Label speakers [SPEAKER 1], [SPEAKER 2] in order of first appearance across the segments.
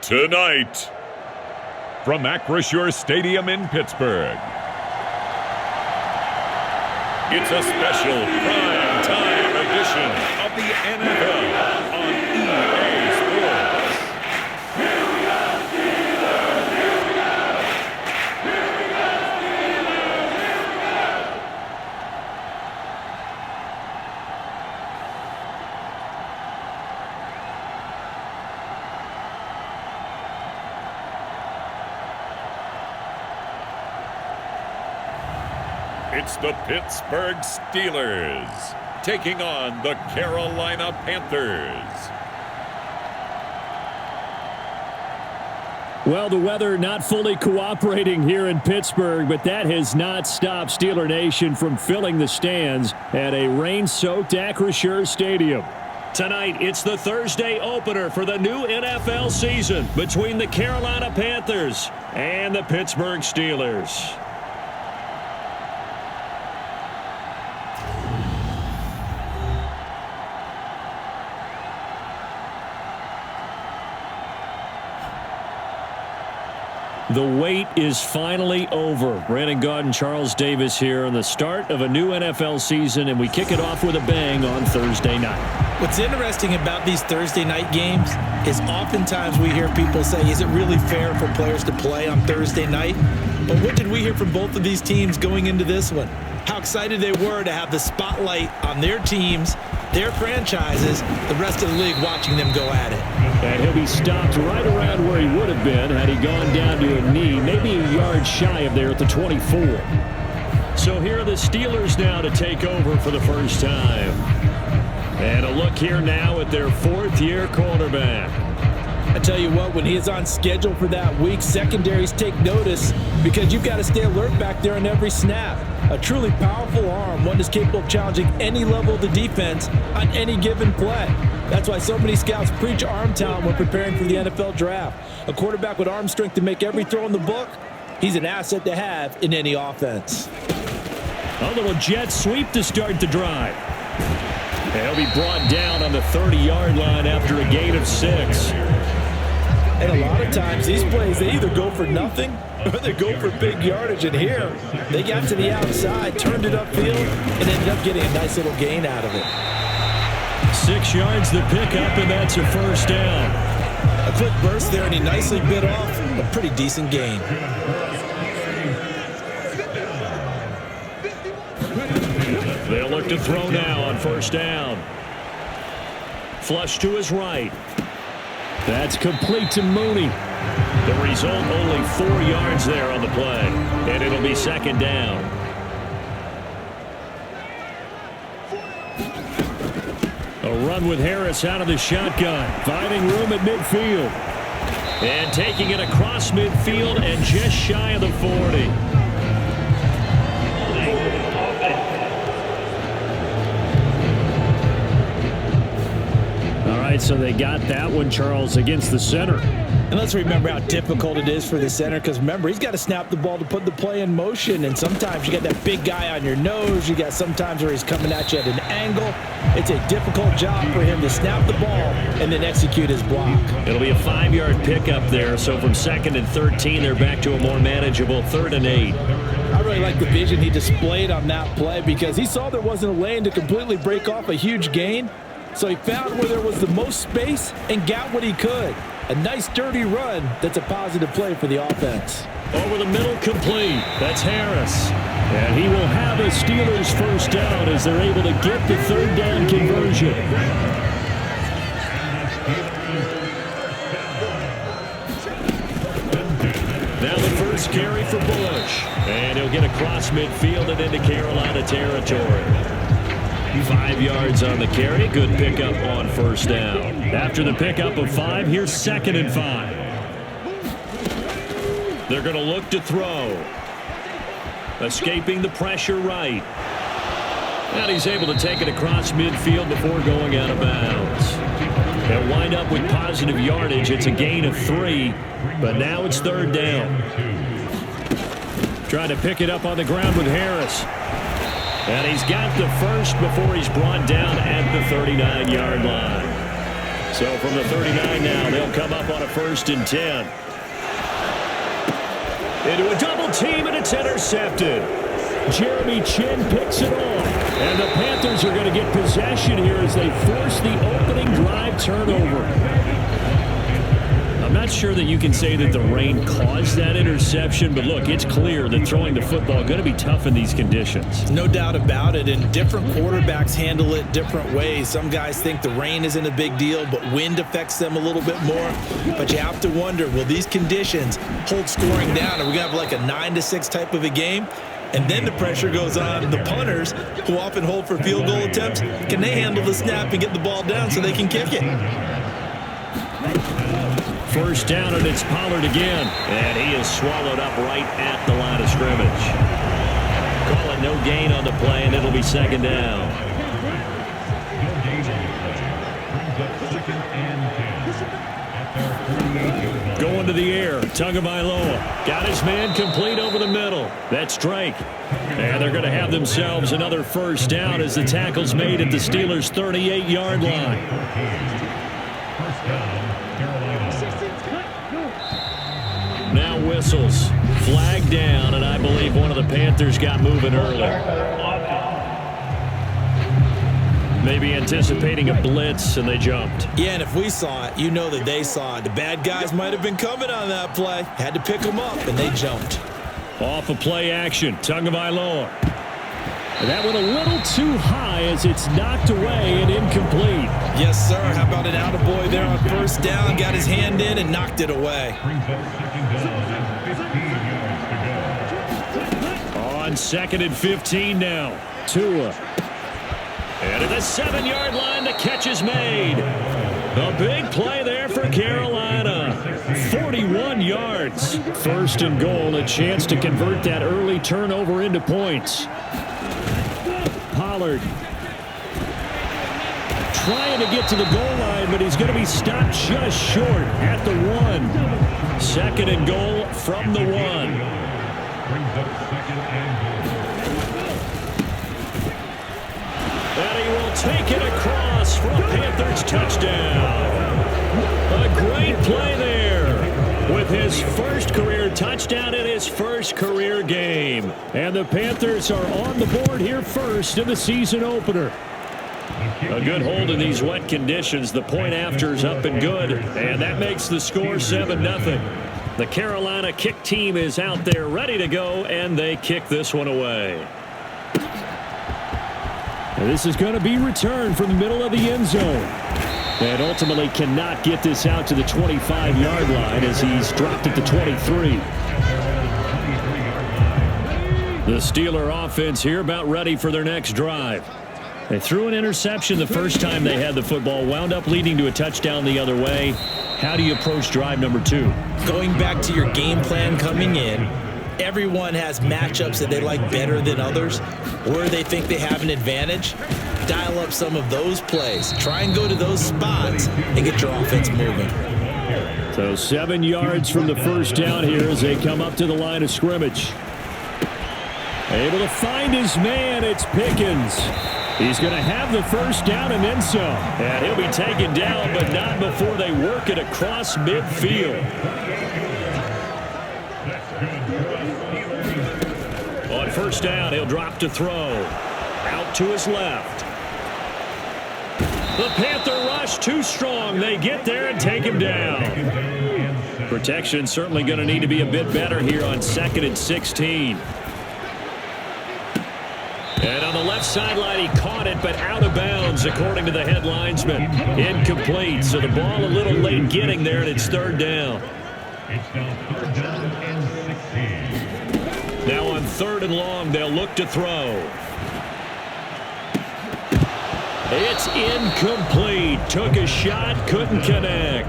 [SPEAKER 1] Tonight, from Acrisure Stadium in Pittsburgh, it's a special prime time edition of the NFL on EA Sports. It's the Pittsburgh Steelers taking on the Carolina Panthers.
[SPEAKER 2] Well, the weather not fully cooperating here in Pittsburgh, but that has not stopped Steeler Nation from filling the stands at a rain-soaked Acrisure Stadium. Tonight, it's the Thursday opener for the new NFL season between the Carolina Panthers and the Pittsburgh Steelers. The wait is finally over. Brandon Gaudin, Charles Davis here on the start of a new NFL season, and we kick it off with a bang on Thursday night.
[SPEAKER 3] What's interesting about these Thursday night games is oftentimes we hear people say, is it really fair for players to play on Thursday night? But what did we hear from both of these teams going into this one? How excited they were to have the spotlight on their teams, their franchises, the rest of the league watching them go at it.
[SPEAKER 2] And he'll be stopped right around where he would have been had he gone down to a knee, maybe a yard shy of there at the 24. So here are the Steelers now to take over for the first time. And a look here now at their fourth-year quarterback.
[SPEAKER 3] I tell you what, when he is on schedule for that week, secondaries take notice because you've got to stay alert back there on every snap. A truly powerful arm, one that's capable of challenging any level of the defense on any given play. That's why so many scouts preach arm talent when preparing for the NFL draft. A quarterback with arm strength to make every throw in the book, he's an asset to have in any offense.
[SPEAKER 2] A little jet sweep to start the drive. And he'll be brought down on the 30-yard line after a gain of 6.
[SPEAKER 3] And a lot of times these plays, they either go for nothing or they go for big yardage. And here, they got to the outside, turned it upfield, and ended up getting a nice little gain out of it.
[SPEAKER 2] 6 yards the pickup, and that's a first down.
[SPEAKER 3] A quick burst there, and he nicely bit off a pretty decent gain.
[SPEAKER 2] They'll look to throw now on first down. Flush to his right. That's complete to Mooney. The result, only 4 yards there on the play, and it'll be second down. A run with Harris out of the shotgun, finding room at midfield. And taking it across midfield and just shy of the 40. So they got that one, Charles, against the center.
[SPEAKER 3] And let's remember how difficult it is for the center because, remember, he's got to snap the ball to put the play in motion. And sometimes you got that big guy on your nose. You got sometimes where he's coming at you at an angle. It's a difficult job for him to snap the ball and then execute his block.
[SPEAKER 2] It'll be a 5-yard pickup there. So from 2nd and 13, they're back to a more manageable 3rd and 8.
[SPEAKER 3] I really like the vision he displayed on that play because he saw there wasn't a lane to completely break off a huge gain. So he found where there was the most space and got what he could. A nice dirty run that's a positive play for the offense.
[SPEAKER 2] Over the middle, complete. That's Harris. And he will have a Steelers first down as they're able to get the 3rd down conversion. Now the first carry for Bush. And he'll get across midfield and into Carolina territory. 5 yards on the carry. Good pickup on first down. After the pickup of 5, here's 2nd and 5. They're going to look to throw. Escaping the pressure right. And he's able to take it across midfield before going out of bounds. They'll wind up with positive yardage. It's a gain of 3, but now it's 3rd down. Trying to pick it up on the ground with Harris. And he's got the first before he's brought down at the 39-yard line. So from the 39 now, they'll come up on a 1st and 10. Into a double team, and it's intercepted. Jeremy Chin picks it off. And the Panthers are going to get possession here as they force the opening drive turnover. I'm not sure that you can say that the rain caused that interception, but look, it's clear that throwing the football is going to be tough in these conditions.
[SPEAKER 3] No doubt about it, and different quarterbacks handle it different ways. Some guys think the rain isn't a big deal, but wind affects them a little bit more. But you have to wonder, will these conditions hold scoring down? Are we going to have like a 9-6 type of a game? And then the pressure goes on the punters, who often hold for field goal attempts. Can they handle the snap and get the ball down so they can kick it?
[SPEAKER 2] 1st down, and it's Pollard again. And he is swallowed up right at the line of scrimmage. Call it no gain on the play, and it'll be 2nd down. Going to the air, Tagovailoa. Got his man complete over the middle. That's Drake. And they're going to have themselves another 1st down as the tackle's made at the Steelers' 38-yard line. Now whistles. Flag down, and I believe one of the Panthers got moving early. Maybe anticipating a blitz, and they jumped.
[SPEAKER 3] Yeah, and if we saw it, you know that they saw it. The bad guys might have been coming on that play. Had to pick them up, and they jumped.
[SPEAKER 2] Off of play action, Tagovailoa. And that went a little too high as it's knocked away and incomplete.
[SPEAKER 3] Yes, sir. How about an attaboy there on 1st down? Got his hand in and knocked it away.
[SPEAKER 2] On 2nd and 15 now. Tua. And at the 7-yard line, the catch is made. A big play there for Carolina. 41 yards. 1st and goal, a chance to convert that early turnover into points. Pollard trying to get to the goal line, but he's going to be stopped just short at the 1. 2nd and goal from the 1. And he will take it across for a Panthers touchdown. A great play there with his 1st career touchdown in his 1st career game. And the Panthers are on the board here first in the season opener. A good hold in these wet conditions. The point after is up and good, and that makes the score 7-0. The Carolina kick team is out there ready to go, and they kick this one away. And this is going to be returned from the middle of the end zone. And ultimately cannot get this out to the 25-yard line as he's dropped at the 23. The Steeler offense here about ready for their next drive. They threw an interception the first time they had the football, wound up leading to a touchdown the other way. How do you approach drive number 2?
[SPEAKER 3] Going back to your game plan coming in, everyone has matchups that they like better than others, where they think they have an advantage. Dial up some of those plays. Try and go to those spots and get your offense moving.
[SPEAKER 2] So 7 yards from the 1st down here as they come up to the line of scrimmage. Able to find his man. It's Pickens. He's going to have the 1st down and then some. And he'll be taken down, but not before they work it across midfield. On 1st down, he'll drop to throw. Out to his left. The Panther rush too strong. They get there and take him down. Protection certainly going to need to be a bit better here on 2nd and 16. And on the left sideline, he caught it, but out of bounds, according to the head linesman. Incomplete, so the ball a little late getting there, and it's 3rd down. Now on 3rd and long, they'll look to throw. It's incomplete. Took a shot, couldn't connect.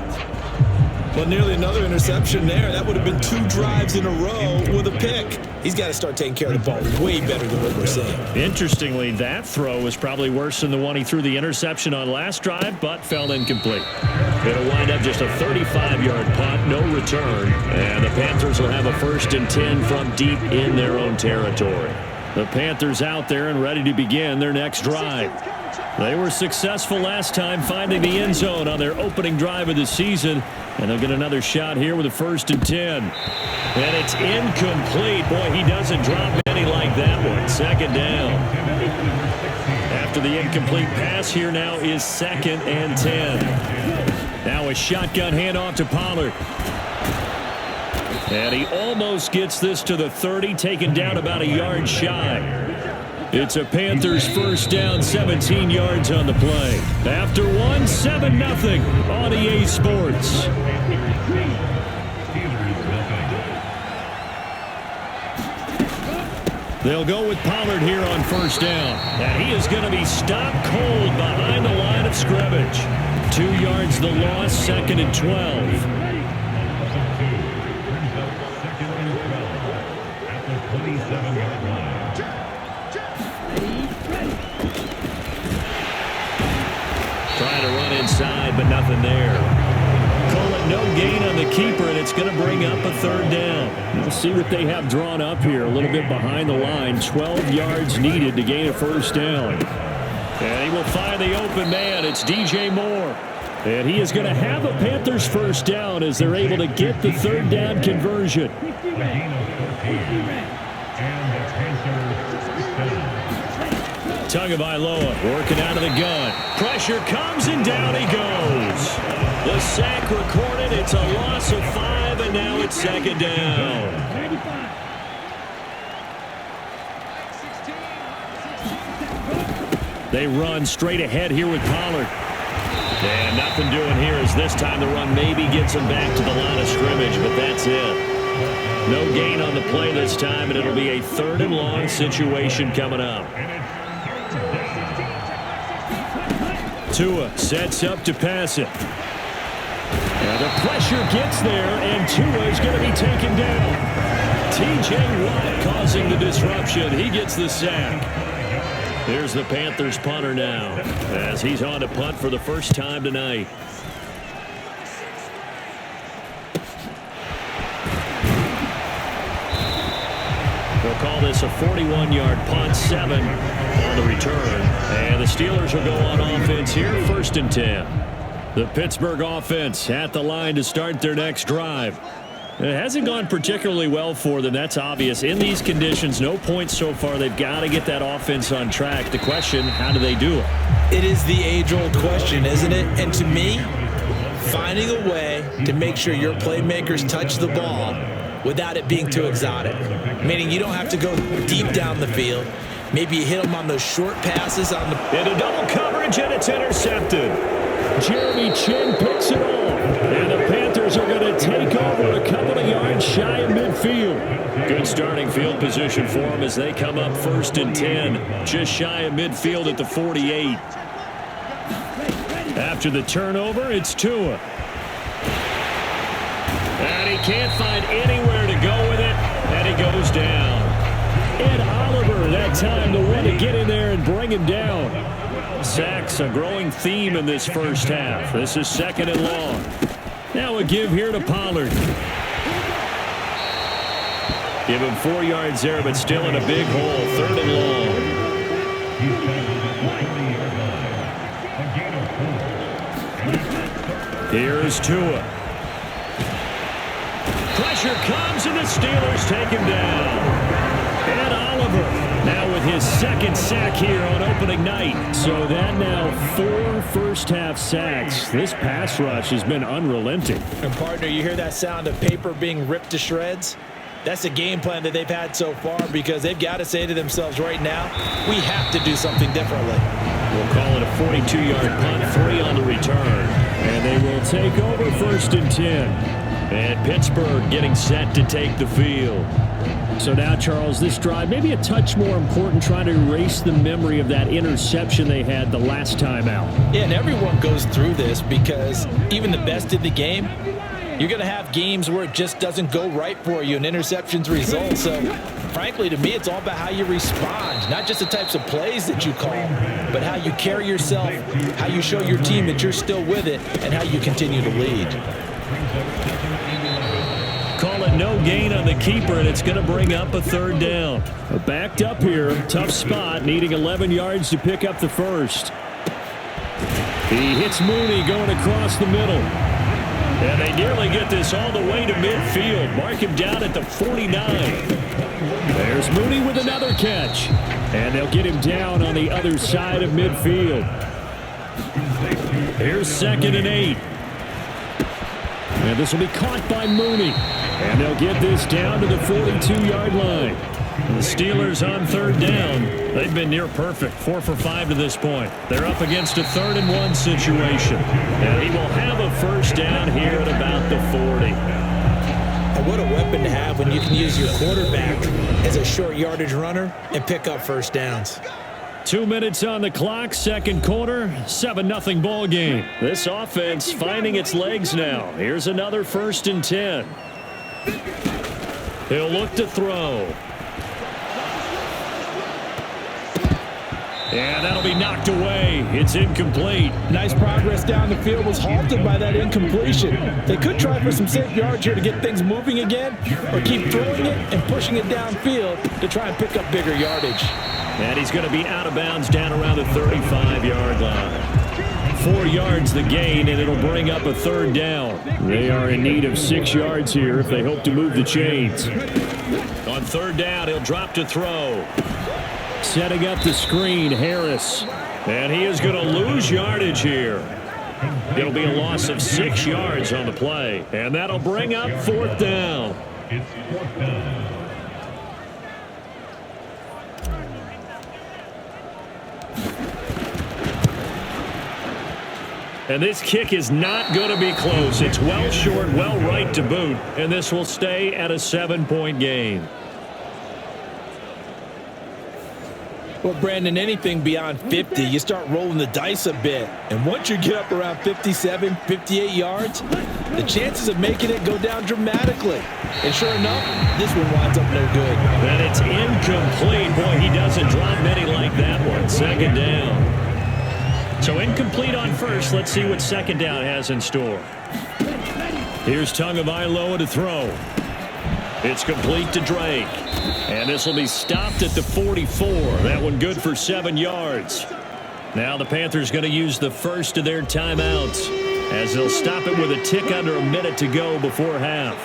[SPEAKER 3] Well, nearly another interception there. That would have been 2 drives in a row with a pick. He's got to start taking care of the ball way better than what we're seeing.
[SPEAKER 2] Interestingly, that throw was probably worse than the one he threw the interception on last drive, but fell incomplete. It'll wind up just a 35-yard punt, no return, and the Panthers will have a 1st and 10 from deep in their own territory. The Panthers out there and ready to begin their next drive. They were successful last time finding the end zone on their opening drive of the season, and they'll get another shot here with a 1st and 10. And it's incomplete. Boy, he doesn't drop many like that one. 2nd down. After the incomplete pass, here now is 2nd and 10. Now a shotgun handoff to Pollard. And he almost gets this to the 30, taken down about a yard shy. It's a Panthers 1st down, 17 yards on the play. After 7-0 on EA Sports. They'll go with Pollard here on 1st down. And he is going to be stopped cold behind the line of scrimmage. 2 yards the loss, 2nd and 12. Trying to run inside, but nothing there. Call it no gain on the keeper, and it's going to bring up a 3rd down. We'll see what they have drawn up here. A little bit behind the line. 12 yards needed to gain a 1st down. And he will find the open man. It's DJ Moore. And he is going to have a Panthers 1st down as they're able to get the 3rd down conversion. Tagovailoa working out of the gun. Pressure comes and down he goes. The sack recorded. It's a loss of 5, and now it's 2nd down. They run straight ahead here with Pollard. And nothing doing here as this time the run maybe gets him back to the line of scrimmage, but that's it. No gain on the play this time, and it'll be a 3rd and long situation coming up. Tua sets up to pass it. And the pressure gets there, and Tua is going to be taken down. T.J. Watt causing the disruption. He gets the sack. Here's the Panthers punter now, as he's on to punt for the first time tonight. They'll call this a 41-yard punt, 7 on the return. And the Steelers will go on offense here, 1st and 10. The Pittsburgh offense at the line to start their next drive. It hasn't gone particularly well for them. That's obvious. In these conditions, no points so far. They've got to get that offense on track. The question, how do they do it?
[SPEAKER 3] It is the age-old question, isn't it? And to me, finding a way to make sure your playmakers touch the ball without it being too exotic. Meaning you don't have to go deep down the field. Maybe you hit them on those short passes on the...
[SPEAKER 2] Into double coverage, and it's intercepted. Jeremy Chin picks it off. And the Panthers are going to take over a couple of yards shy of midfield. Good starting field position for them as they come up 1st and 10. Just shy of midfield at the 48. After the turnover, it's Tua. And he can't find anywhere to go with it. And he goes down. Ed Oliver that time the one to get in there and bring him down. Sacks a growing theme in this first half. This is 2nd and long. Now a give here to Pollard. Give him 4 yards there, but still in a big hole. 3rd and long. Here's Tua. Pressure comes, and the Steelers take him down. Ed Oliver now with his 2nd sack here on opening night. So that now 4 first-half sacks. This pass rush has been unrelenting.
[SPEAKER 3] And, partner, you hear that sound of paper being ripped to shreds? That's the game plan that they've had so far because they've got to say to themselves right now, we have to do something differently.
[SPEAKER 2] We'll call it a 42-yard punt, 3 on the return. And they will take over 1st and 10. And Pittsburgh getting set to take the field. So now, Charles, this drive maybe a touch more important, trying to erase the memory of that interception they had the last time out.
[SPEAKER 3] Yeah, and everyone goes through this because even the best in the game, you're going to have games where it just doesn't go right for you and interceptions result. So, frankly, to me, it's all about how you respond, not just the types of plays that you call, but how you carry yourself, how you show your team that you're still with it, and how you continue to lead.
[SPEAKER 2] Call it no gain on the keeper, and it's going to bring up a third down. Backed up here, tough spot, needing 11 yards to pick up the first. He hits Mooney going across the middle. And they nearly get this all the way to midfield. Mark him down at the 49. There's Mooney with another catch. And they'll get him down on the other side of midfield. Here's 2nd and 8. And this will be caught by Mooney. And they'll get this down to the 42-yard line. The Steelers on 3rd down. They've been near perfect, 4 for 5 to this point. They're up against a 3rd and 1 situation. And he will have a first down here at about the 40.
[SPEAKER 3] And what a weapon to have when you can use your quarterback as a short yardage runner and pick up first downs.
[SPEAKER 2] 2 minutes on the clock, second quarter, 7-0 ball game. This offense finding its legs now. Here's another 1st and 10. He'll look to throw. And that'll be knocked away. It's incomplete.
[SPEAKER 3] Nice progress down the field, was halted by that incompletion. They could try for some safe yards here to get things moving again, or keep throwing it and pushing it downfield to try and pick up bigger yardage.
[SPEAKER 2] And he's going to be out of bounds down around the 35-yard line. 4 yards the gain, and it'll bring up a 3rd down. They are in need of 6 yards here if they hope to move the chains. On 3rd down, he'll drop to throw. Setting up the screen, Harris. And he is going to lose yardage here. It'll be a loss of 6 yards on the play. And that'll bring up 4th down.
[SPEAKER 1] It's 4th down.
[SPEAKER 2] And this kick is not going to be close. It's well short, well right to boot. And this will stay at a 7-point game.
[SPEAKER 3] Well, Brandon, anything beyond 50, you start rolling the dice a bit. And once you get up around 57, 58 yards, the chances of making it go down dramatically. And sure enough, this one winds up no good.
[SPEAKER 2] And it's incomplete. Boy, he doesn't drop many like that one. 2nd down. So incomplete on first. Let's see what 2nd down has in store. Here's Tagovailoa to throw. It's complete to Drake. And this will be stopped at the 44. That one good for 7 yards. Now the Panthers going to use the first of their timeouts as they'll stop it with a tick under a minute to go before half.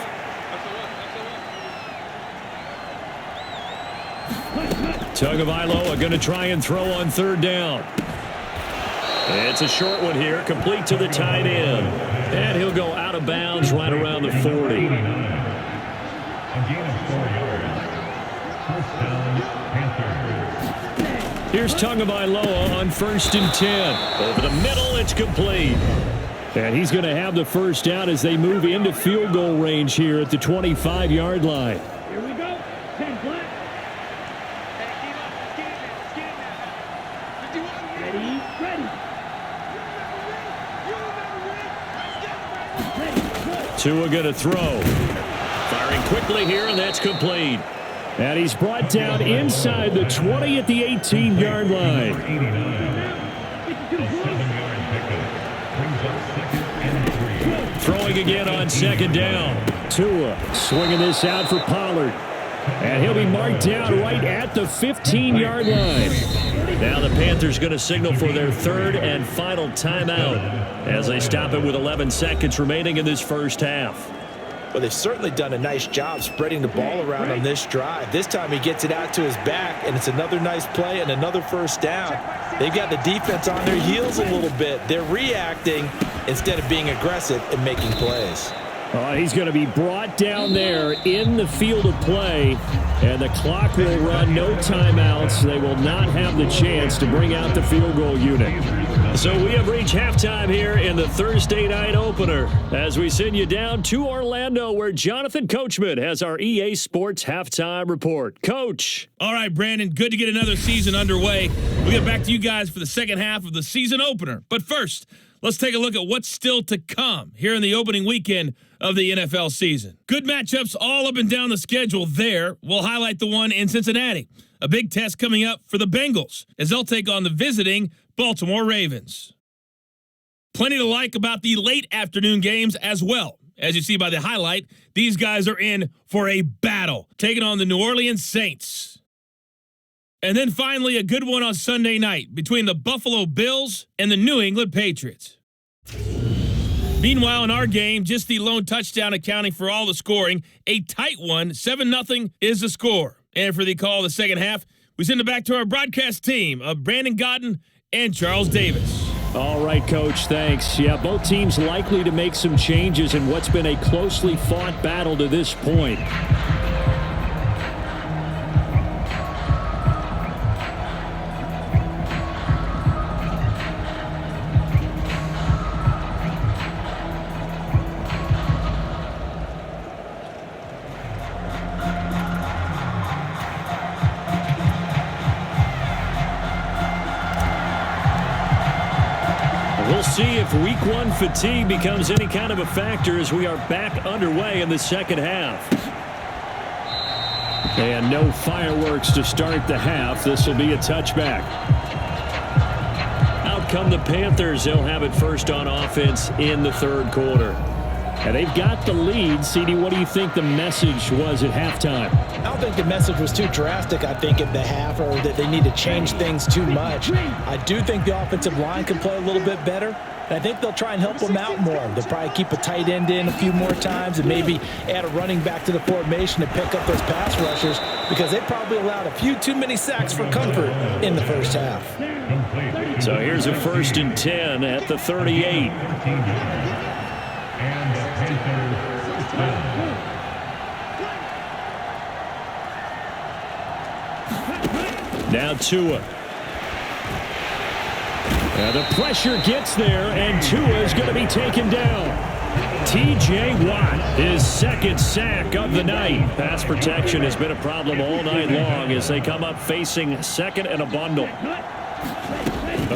[SPEAKER 2] Tagovailoa going to try and throw on 3rd down. It's a short one here, complete to the tight end. And he'll go out of bounds right around the 40.
[SPEAKER 1] A gain of 4 yards. First down, Panthers.
[SPEAKER 2] Here's Tagovailoa on 1st and 10. Over the middle, it's complete. And he's going to have the first down as they move into field goal range here at the 25-yard line.
[SPEAKER 4] Here we go. 10 flat. Ready.
[SPEAKER 2] Tua going to throw. Firing quickly here, and that's complete. And he's brought down inside the 20 at the 18-yard line.
[SPEAKER 1] A 7-yard pickup. Brings up 2nd and 3.
[SPEAKER 2] Throwing again on 2nd down. Tua swinging this out for Pollard. And he'll be marked down right at the 15-yard line. Now the Panthers going to signal for their 3rd and final timeout as they stop it with 11 seconds remaining in this first half.
[SPEAKER 3] Well, they've certainly done a nice job spreading the ball around on this drive. This time he gets it out to his back, and it's another nice play and another first down. They've got the defense on their heels a little bit. They're reacting instead of being aggressive and making plays.
[SPEAKER 2] He's going to be brought down there in the field of play, and the clock will run. No timeouts. They will not have the chance to bring out the field goal unit. So we have reached halftime here in the Thursday night opener as we send you down to Orlando, where Jonathan Coachman has our EA Sports halftime report. Coach.
[SPEAKER 5] All right, Brandon, good to get another season underway. We'll get back to you guys for the second half of the season opener. But first, let's take a look at what's still to come here in the opening weekend of the NFL season. Good matchups all up and down the schedule there. We'll highlight the one in Cincinnati. A big test coming up for the Bengals as they'll take on the visiting Baltimore Ravens. Plenty to like about the late afternoon games as well. As you see by the highlight, these guys are in for a battle, taking on the New Orleans Saints. And then finally, a good one on Sunday night between the Buffalo Bills and the New England Patriots. Meanwhile, in our game, just the lone touchdown accounting for all the scoring. A tight one, 7-0 is the score. And for the call of the second half, we send it back to our broadcast team of Brandon Godden and Charles Davis.
[SPEAKER 2] All right, Coach, thanks. Yeah, both teams likely to make some changes in what's been a closely fought battle to this point. We'll see if week one fatigue becomes any kind of a factor as we are back underway in the second half. And no fireworks to start the half. This will be a touchback. Out come the Panthers. They'll have it first on offense in the third quarter. And they've got the lead. CD, what do you think the message was at halftime?
[SPEAKER 3] I don't think the message was too drastic, I think, at the half, or that they need to change things too much. I do think the offensive line can play a little bit better. And I think they'll try and help them out more. They'll probably keep a tight end in a few more times and maybe add a running back to the formation to pick up those pass rushers, because they probably allowed a few too many sacks for comfort in the first half.
[SPEAKER 2] So here's a 1st and 10 at the 38. Now Tua. The pressure gets there, and Tua is going to be taken down. T.J. Watt, his second sack of the night. Pass protection has been a problem all night long as they come up facing second and a bundle.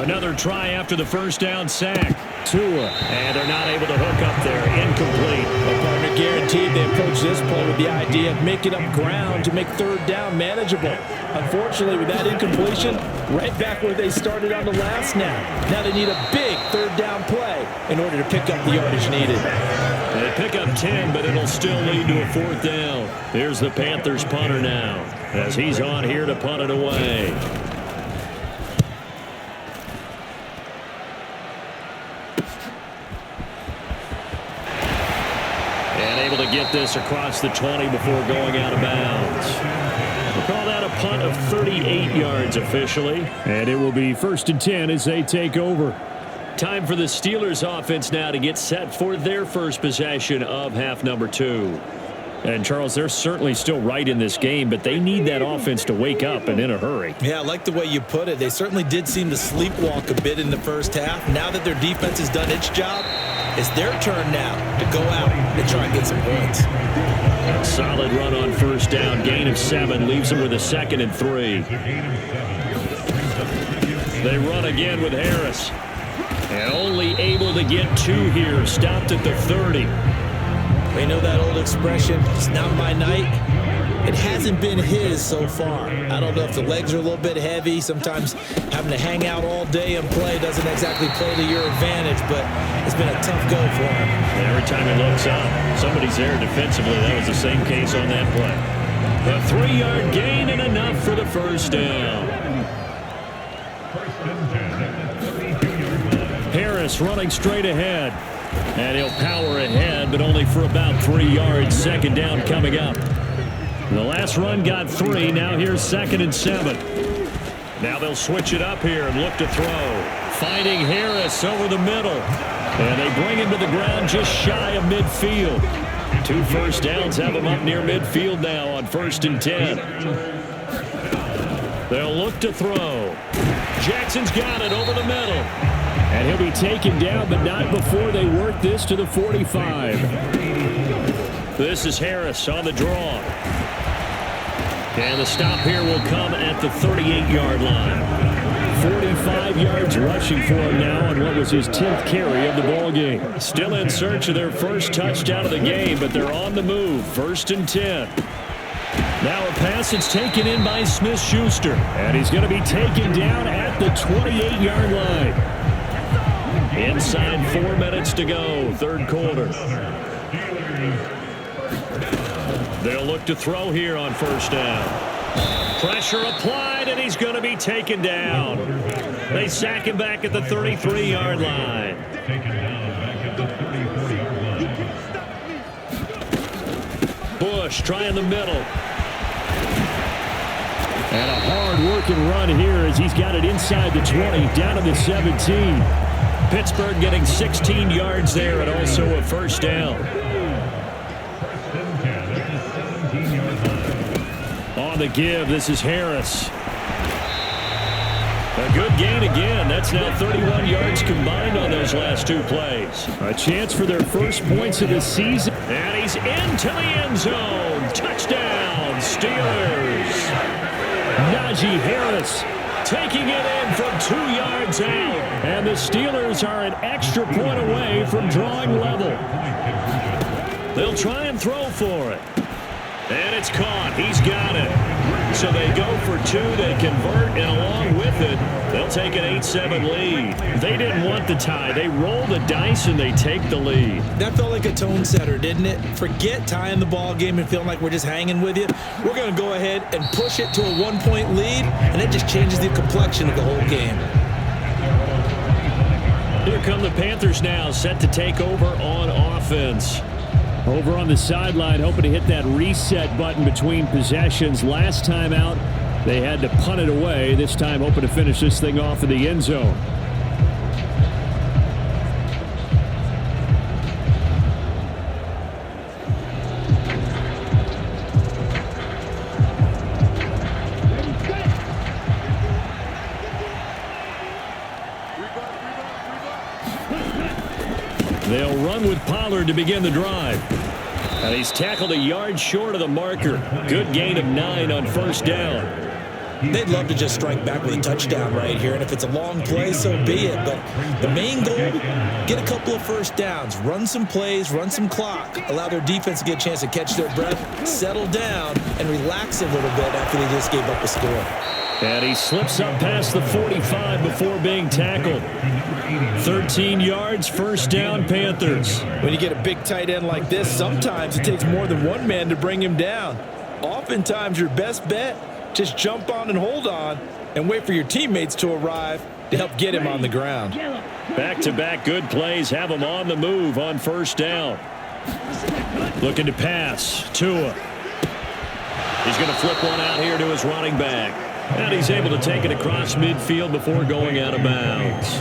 [SPEAKER 2] Another try after the first down sack. Tua, and they're not able to hook up there. Incomplete.
[SPEAKER 3] A partner guaranteed they approach this play with the idea of making up ground to make third down manageable. Unfortunately, with that incompletion, right back where they started on the last snap. Now they need a big third down play in order to pick up the yardage needed.
[SPEAKER 2] They pick up 10, but it'll still lead to a fourth down. Here's the Panthers punter now as he's on here to punt it away. And able to get this across the 20 before going out of bounds. We'll call that a punt of 38 yards officially. And it will be 1st and 10 as they take over. Time for the Steelers offense now to get set for their first possession of half number 2. And, Charles, they're certainly still right in this game, but they need that offense to wake up and in a hurry.
[SPEAKER 3] Yeah, I like the way you put it. They certainly did seem to sleepwalk a bit in the first half. Now that their defense has done its job, it's their turn now to go out and try and get some points.
[SPEAKER 2] A solid run on first down. Gain of 7 leaves them with a 2nd and 3. They run again with Harris. And only able to get 2 here. Stopped at the 30.
[SPEAKER 3] We know that old expression, it's not my night. It hasn't been his so far. I don't know if the legs are a little bit heavy. Sometimes having to hang out all day and play doesn't exactly play to your advantage, but it's been a tough go for him.
[SPEAKER 2] And every time he looks up, somebody's there defensively. That was the same case on that play. A 3-yard gain and enough for the first down. Harris running straight ahead. And he'll power ahead, but only for about 3 yards. 2nd down coming up. The last run got 3. Now here's 2nd and 7. Now they'll switch it up here and look to throw. Finding Harris over the middle. And they bring him to the ground just shy of midfield. 2 first downs have them up near midfield now on 1st and 10. They'll look to throw. Jackson's got it over the middle. And he'll be taken down, but not before they work this to the 45. This is Harris on the draw. And the stop here will come at the 38-yard line. 45 yards rushing for him now on what was his 10th carry of the ball game. Still in search of their first touchdown of the game, but they're on the move. 1st and 10. Now a pass that's taken in by Smith-Schuster. And he's going to be taken down at the 28-yard line. Inside 4 minutes to go, 3rd quarter. They'll look to throw here on 1st down. Pressure applied, and he's going to be taken down. They sack him back at the 33-yard line. Bush trying the middle. And a hard-working run here as he's got it inside the 20, down to the 17. Pittsburgh getting 16 yards there and also a 1st down. On the give, this is Harris. A good gain again. That's now 31 yards combined on those last 2 plays. A chance for their first points of the season. And he's into the end zone. Touchdown, Steelers. Najee Harris taking it in from 2 yards out. And the Steelers are an extra point away from drawing level. They'll try and throw for it. And it's caught. He's got it. So they go for 2. They convert, and along with it, they'll take an 8-7 lead. They didn't want the tie. They roll the dice, and they take the lead.
[SPEAKER 3] That felt like a tone setter, didn't it? Forget tying the ball game and feeling like we're just hanging with you. We're going to go ahead and push it to a 1-point lead, and it just changes the complexion of the whole game.
[SPEAKER 2] Here come the Panthers now, set to take over on offense. Over on the sideline, hoping to hit that reset button between possessions. Last time out, they had to punt it away. This time, hoping to finish this thing off in the end zone. They'll run with Pollard to begin the drive. And he's tackled a yard short of the marker. Good gain of 9 on 1st down.
[SPEAKER 3] They'd love to just strike back with a touchdown right here, and if it's a long play, so be it. But the main goal, get a couple of 1st downs, run some plays, run some clock, allow their defense to get a chance to catch their breath, settle down, and relax a little bit after they just gave up a score.
[SPEAKER 2] And he slips up past the 45 before being tackled. 13 yards, 1st down, Panthers.
[SPEAKER 3] When you get a big tight end like this, sometimes it takes more than one man to bring him down. Oftentimes, your best bet, just jump on and hold on and wait for your teammates to arrive to help get him on the ground.
[SPEAKER 2] Back-to-back good plays have him on the move on 1st down. Looking to pass. Tua. He's going to flip one out here to his running back. And he's able to take it across midfield before going out of bounds.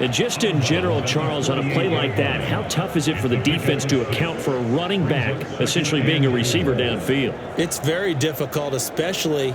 [SPEAKER 2] And just in general, Charles, on a play like that, how tough is it for the defense to account for a running back essentially being a receiver downfield?
[SPEAKER 3] It's very difficult, especially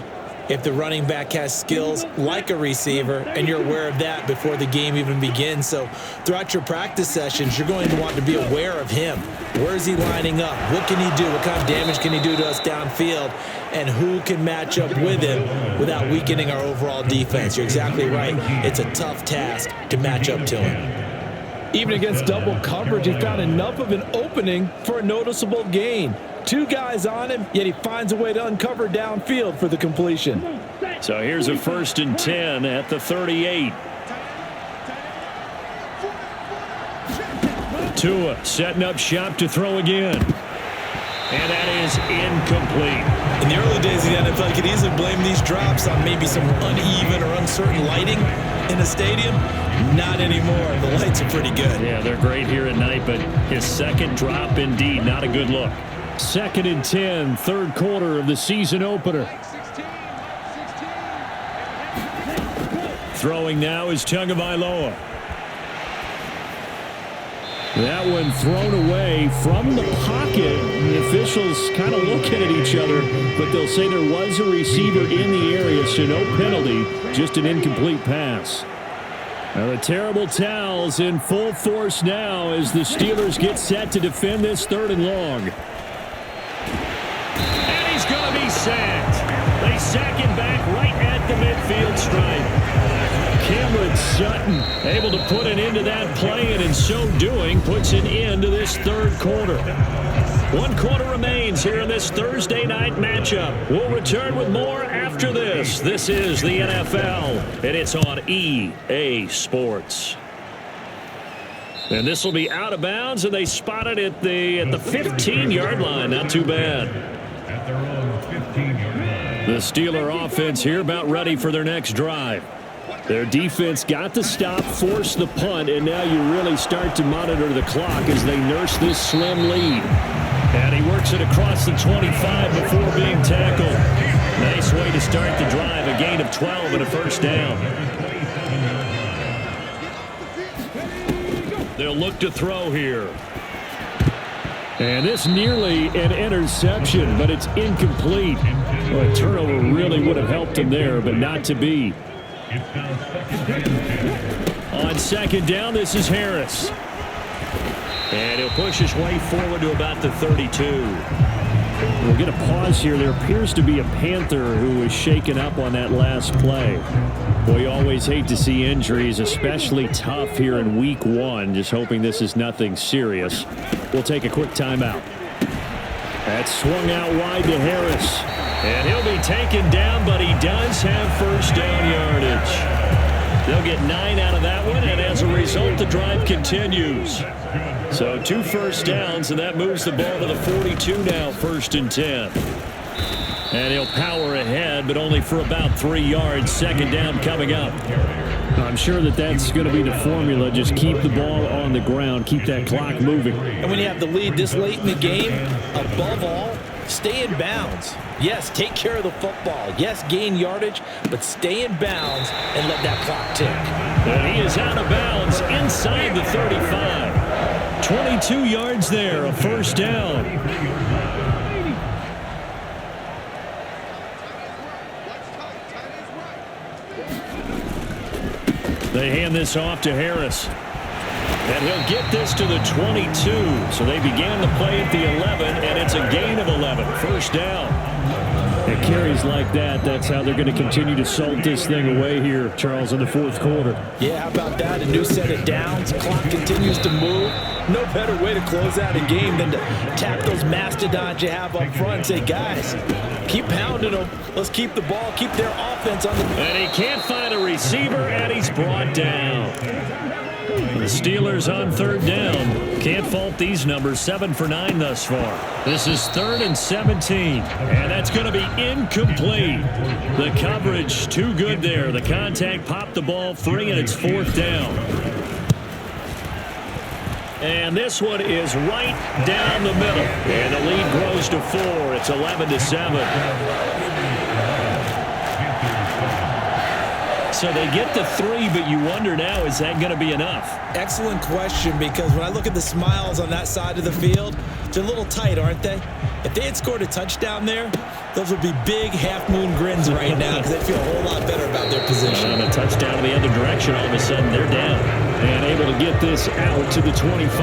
[SPEAKER 3] if the running back has skills like a receiver, and you're aware of that before the game even begins. So throughout your practice sessions, you're going to want to be aware of him. Where is he lining up? What can he do? What kind of damage can he do to us downfield? And who can match up with him without weakening our overall defense? You're exactly right. It's a tough task to match up to him.
[SPEAKER 6] Even against double coverage, he found enough of an opening for a noticeable gain. 2 guys on him, yet he finds a way to uncover downfield for the completion.
[SPEAKER 2] So here's a 1st and 10 at the 38. Tua setting up shop to throw again. And that is incomplete.
[SPEAKER 3] In the early days of the NFL, you could easily blame these drops on maybe some uneven or uncertain lighting in a stadium. Not anymore. The lights are pretty good.
[SPEAKER 2] Yeah, they're great here at night, but his second drop, indeed, not a good look. 2nd and 10, 3rd quarter of the season opener. Throwing now is Tagovailoa. That one thrown away from the pocket. The officials kind of looking at each other, but they'll say there was a receiver in the area, so no penalty, just an incomplete pass. Now the terrible towels in full force now as the Steelers get set to defend this 3rd and long. And he's going to be sacked. They sack him back right at the midfield stripe. Cameron Sutton able to put an end to that play, and in so doing puts an end to this 3rd quarter. 1 quarter remains here in this Thursday night matchup. We'll return with more after this. This is the NFL, and it's on EA Sports. And this will be out of bounds, and they spot it at the 15-yard line. Not too bad.
[SPEAKER 1] At their own 15-yard line.
[SPEAKER 2] The Steeler offense here about ready for their next drive. Their defense got to stop, force the punt, and now you really start to monitor the clock as they nurse this slim lead. And he works it across the 25 before being tackled. Nice way to start the drive, a gain of 12 and a first down. They'll look to throw here. And this nearly an interception, but it's incomplete. Well, a turnover really would have helped him there, but not to be. On 2nd down, this is Harris. And he'll push his way forward to about the 32. We'll get a pause here. There appears to be a Panther who was shaken up on that last play. Boy, you always hate to see injuries, especially tough here in week 1. Just hoping this is nothing serious. We'll take a quick timeout. That's swung out wide to Harris. And he'll be taken down, but he does have first down yardage. They'll get 9 out of that one, and as a result, the drive continues. So 2 first downs, and that moves the ball to the 42 now, 1st and 10. And he'll power ahead, but only for about 3 yards. 2nd down coming up. I'm sure that's going to be the formula. Just keep the ball on the ground, keep that clock moving.
[SPEAKER 3] And when you have the lead this late in the game, above all, stay in bounds. Yes, take care of the football. Yes, gain yardage, but stay in bounds and let that clock tick.
[SPEAKER 2] And he is out of bounds inside the 35. 22 yards there, a first down. They hand this off to Harris. And he'll get this to the 22. So they began the play at the 11, and it's a gain of 11. First down. It carries like that. That's how they're going to continue to salt this thing away here, Charles, in the 4th quarter.
[SPEAKER 3] Yeah, how about that? A new set of downs. Clock continues to move. No better way to close out a game than to tap those mastodons you have up front and say, guys, keep pounding them. Let's keep the ball, keep their offense on the...
[SPEAKER 2] And he can't find a receiver, and he's brought down. The Steelers on 3rd down. Can't fault these numbers. 7 for 9 thus far. This is 3rd and 17. And that's going to be incomplete. The coverage too good there. The contact popped the ball free, and it's 4th down. And this one is right down the middle. And the lead grows to 4. It's 11-7. So they get the 3, but you wonder now, is that going to be enough?
[SPEAKER 3] Excellent question, because when I look at the smiles on that side of the field, they're a little tight, aren't they? If they had scored a touchdown there, those would be big half-moon grins right now because they feel a whole lot better about their position.
[SPEAKER 2] And a touchdown in the other direction, all of a sudden they're down. And able to get this out to the 25.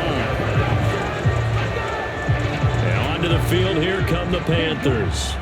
[SPEAKER 2] And onto the field, here come the Panthers.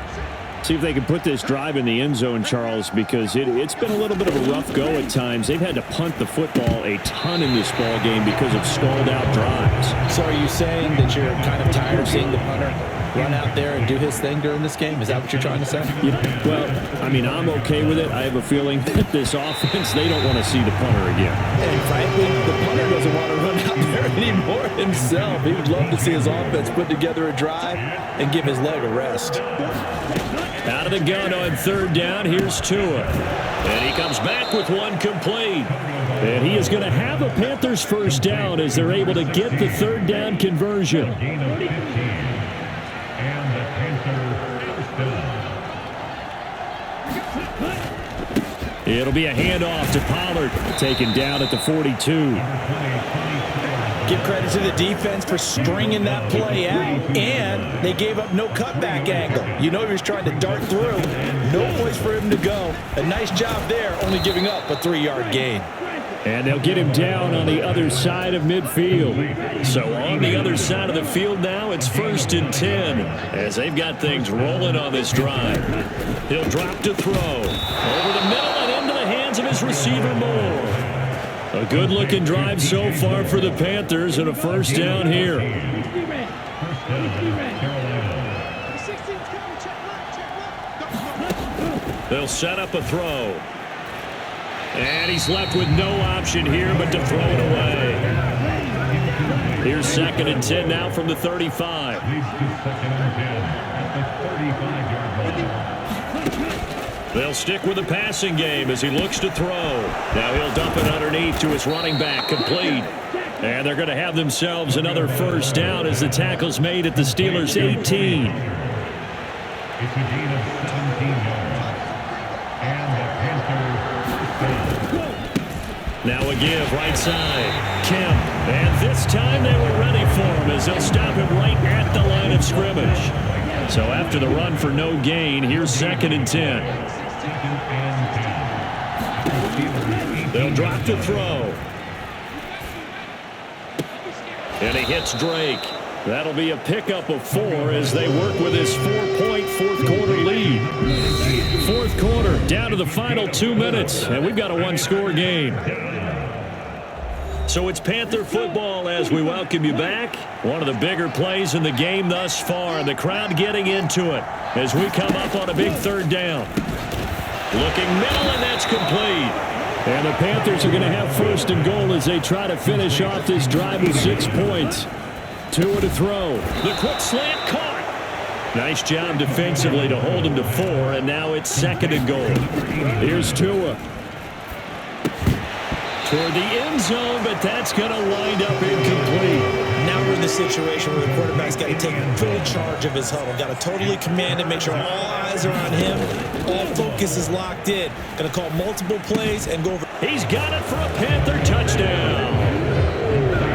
[SPEAKER 2] See if they can put this drive in the end zone, Charles, because it's been a little bit of a rough go at times. They've had to punt the football a ton in this ball game because of stalled-out drives.
[SPEAKER 3] So are you saying that you're kind of tired of seeing the punter run out there and do his thing during this game? Is that what you're trying to say?
[SPEAKER 2] Yeah, well, I mean, I'm okay with it. I have a feeling that this offense, they don't want to see the punter again.
[SPEAKER 3] And frankly, the punter doesn't want to run out there anymore himself. He would love to see his offense put together a drive and give his leg a rest.
[SPEAKER 2] Out of the gun on 3rd down, here's Tua. And he comes back with one complete. And he is going to have a Panthers first down as they're able to get the 3rd down conversion. It'll be a handoff to Pollard, taken down at the 42.
[SPEAKER 3] Give credit to the defense for stringing that play out, and they gave up no cutback angle. You know he was trying to dart through. No place for him to go. A nice job there, only giving up a 3-yard gain.
[SPEAKER 2] And they'll get him down on the other side of midfield. So on the other side of the field now, it's 1st and 10 as they've got things rolling on this drive. He'll drop to throw. Over the middle and into the hands of his receiver Moore. A good-looking drive so far for the Panthers and a first down here. They'll set up a throw. And he's left with no option here but to throw it away. Here's 2nd and 10 now from the 35. They'll stick with the passing game as he looks to throw. Now he'll dump it underneath to his running back, complete. And they're going to have themselves another first down as the tackle's made at the Steelers' 18. Now a give right side. Kemp. And this time they were ready for him as they'll stop him right at the line of scrimmage. So after the run for no gain, here's 2nd and 10. They'll drop to throw. And he hits Drake. That'll be a pickup of 4 as they work with his 4-point fourth-quarter lead. Fourth quarter, down to the final 2 minutes, and we've got a one-score game. So it's Panther football as we welcome you back. One of the bigger plays in the game thus far, and the crowd getting into it as we come up on a big 3rd down. Looking middle, and that's complete. And the Panthers are going to have 1st and goal as they try to finish off this drive with 6 points. Tua to throw. The quick slant caught. Nice job defensively to hold him to 4, and now it's 2nd and goal. Here's Tua. Toward the end zone, but that's going to wind up incomplete.
[SPEAKER 3] Now we're in the situation where the quarterback's got to take full charge of his huddle. Got to totally command it, make sure all eyes are on him. All focus is locked in. Going to call multiple plays and go over.
[SPEAKER 2] He's got it for a Panther touchdown.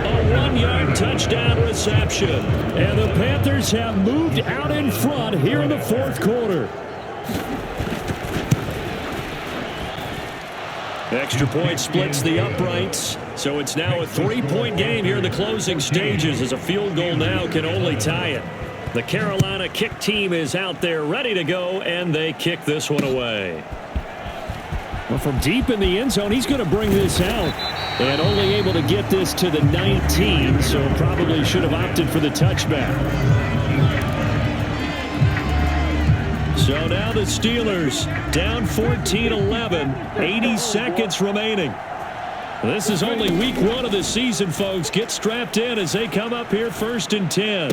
[SPEAKER 2] A 1-yard touchdown reception. And the Panthers have moved out in front here in the 4th quarter. Extra point splits the uprights, so it's now a 3-point game here in the closing stages as a field goal now can only tie it. The Carolina kick team is out there ready to go, and they kick this one away. Well, from deep in the end zone, he's going to bring this out. And only able to get this to the 19, so probably should have opted for the touchback. So now the Steelers down 14-11, 80 seconds remaining. This is only week 1 of the season, folks. Get strapped in as they come up here 1st and 10.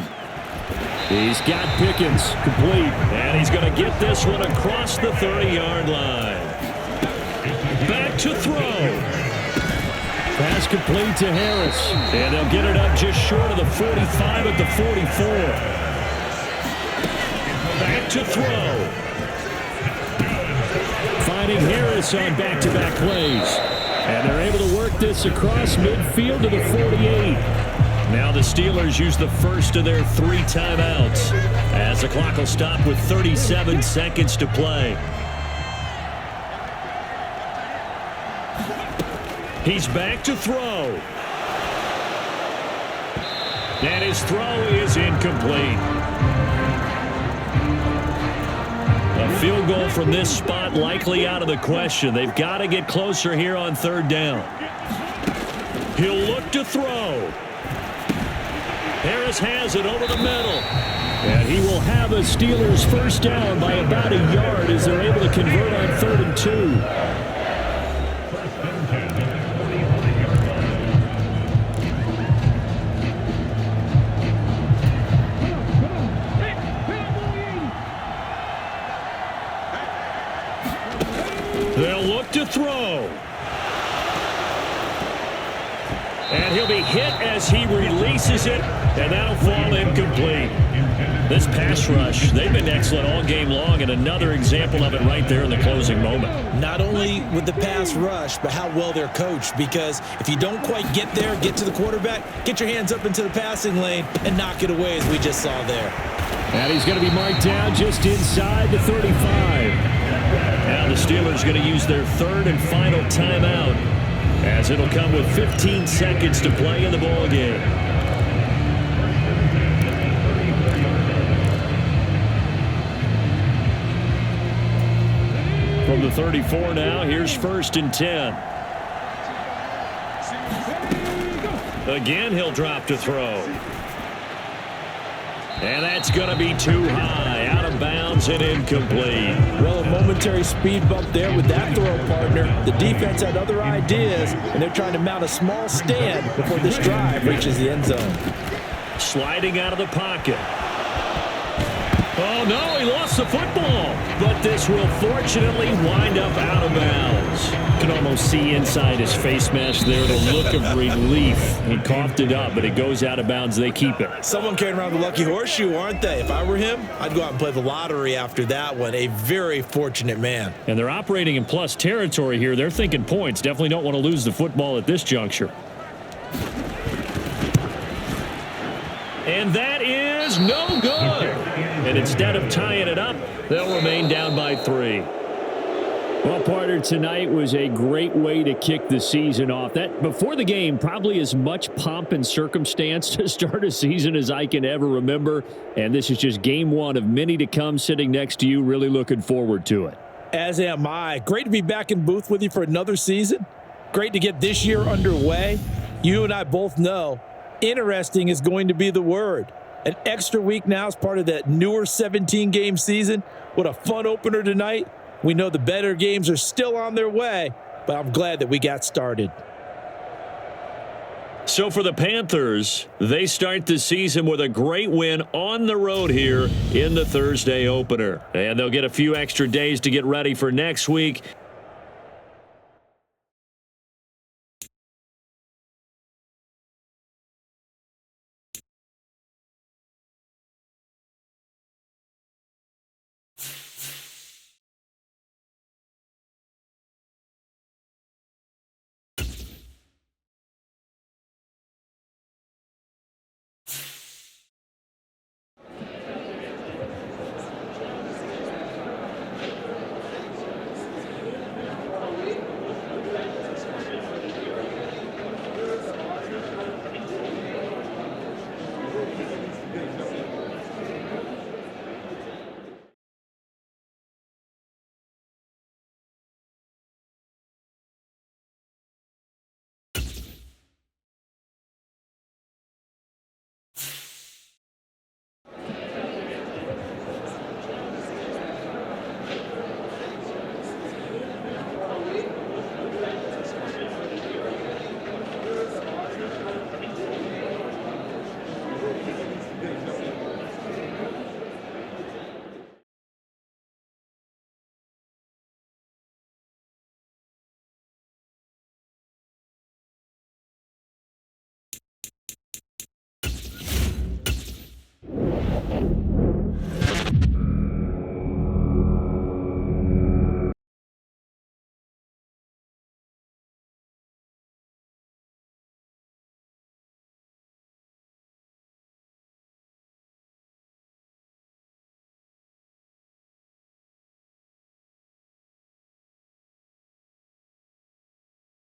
[SPEAKER 2] He's got Pickens complete, and he's going to get this one across the 30-yard line. Back to throw. Pass complete to Harris, and they'll get it up just short of the 45 at the 44. Back to throw. Finding Harris on back-to-back plays. And they're able to work this across midfield to the 48. Now the Steelers use the first of their 3 timeouts as the clock will stop with 37 seconds to play. He's back to throw. And his throw is incomplete. A field goal from this spot likely out of the question. They've got to get closer here on 3rd down. He'll look to throw. Harris has it over the middle. And he will have a Steelers first down by about a yard as they're able to convert on 3rd and 2. They'll look to throw. And he'll be hit as he releases it, and that'll fall incomplete. This pass rush, they've been excellent all game long, and another example of it right there in the closing moment.
[SPEAKER 3] Not only with the pass rush, but how well they're coached, because if you don't quite get there, get to the quarterback, get your hands up into the passing lane and knock it away as we just saw there.
[SPEAKER 2] And he's going to be marked down just inside the 35. Now the Steelers going to use their third and final timeout, as it'll come with 15 seconds to play in the ball game. From the 34 now, here's 1st and 10. Again, he'll drop to throw. And that's going to be too high, out of bounds and incomplete.
[SPEAKER 3] Well, a momentary speed bump there with that throw, partner. The defense had other ideas, and they're trying to mount a small stand before this drive reaches the end zone.
[SPEAKER 2] Sliding out of the pocket. Oh, no, he lost the football. But this will fortunately wind up out of bounds. You can almost see inside his face mask there the look of relief. He coughed it up, but it goes out of bounds. They keep it.
[SPEAKER 3] Someone carrying around the lucky horseshoe, aren't they? If I were him, I'd go out and play the lottery after that one. A very fortunate man.
[SPEAKER 2] And they're operating in plus territory here. They're thinking points. Definitely don't want to lose the football at this juncture. And that is no good. And instead of tying it up, they'll remain down by 3. Well, partner, tonight was a great way to kick the season off. That before the game, probably as much pomp and circumstance to start a season as I can ever remember. And this is just game 1 of many to come. Sitting next to you, really looking forward to it.
[SPEAKER 3] As am I. Great to be back in booth with you for another season. Great to get this year underway. You and I both know interesting is going to be the word. An extra week now as part of that newer 17-game season. What a fun opener tonight. We know the better games are still on their way, but I'm glad that we got started.
[SPEAKER 2] So for the Panthers, they start the season with a great win on the road here in the Thursday opener. And they'll get a few extra days to get ready for next week